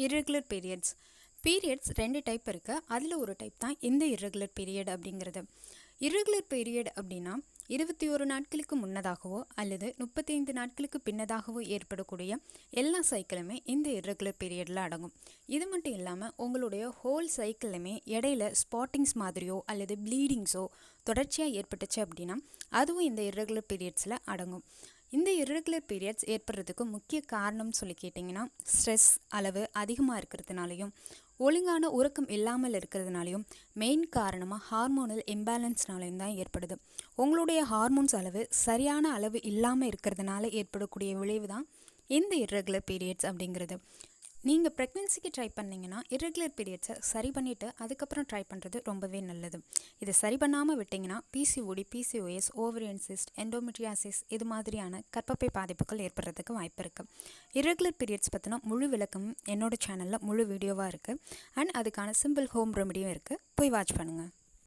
irregular periods. Periods 2 type இருக்குது. அதில் ஒரு டைப் தான் இந்த irregular period அப்படிங்கிறது. irregular period அப்படின்னா 21 நாட்களுக்கு முன்னதாகவோ அல்லது 35 நாட்களுக்கு பின்னதாகவோ ஏற்படக்கூடிய எல்லா சைக்கிளுமே இந்த irregular பீரியடில் அடங்கும். இது மட்டும் இல்லாமல் உங்களுடைய ஹோல் சைக்கிளுமே இடையில ஸ்பாட்டிங்ஸ் மாதிரியோ அல்லது ப்ளீடிங்ஸோ தொடர்ச்சியாக ஏற்பட்டுச்சு அப்படின்னா அதுவும் இந்த irregular பீரியட்ஸில் அடங்கும். இந்த irregular periods ஏற்படுறதுக்கு முக்கிய காரணம் சொல்லி கேட்டிங்கன்னா ஸ்ட்ரெஸ் அளவு அதிகமாக இருக்கிறதுனாலையும் ஒழுங்கான உறக்கம் இல்லாமல் இருக்கிறதுனாலையும் மெயின் காரணமாக ஹார்மோனல் இம்பேலன்ஸ்னாலையும் தான் ஏற்படுது. உங்களுடைய ஹார்மோன்ஸ் அளவு சரியான அளவு இல்லாமல் இருக்கிறதுனால ஏற்படக்கூடிய விளைவு தான் இந்த irregular periods அப்படிங்கிறது. நீங்கள் ப்ரெக்னென்சிக்கு ட்ரை பண்ணிங்கன்னா irregular periodsஸை சரி பண்ணிவிட்டு அதுக்கப்புறம் ட்ரை பண்ணுறது ரொம்பவே நல்லது. இதை சரி பண்ணாமல் விட்டிங்கன்னா PCOD, PCOS, ovarian cyst, endometriosis இது மாதிரியான கர்ப்பப்பை பாதிப்புகள் ஏற்படுறதுக்கு வாய்ப்பு இருக்குது. irregular periods பற்றின முழு விளக்கம் என்னோடய சேனலில் முழு வீடியோவாக இருக்குது. அண்ட் அதுக்கான சிம்பிள் ஹோம் ரெமடியும் இருக்குது. போய் வாட்ச் பண்ணுங்கள்.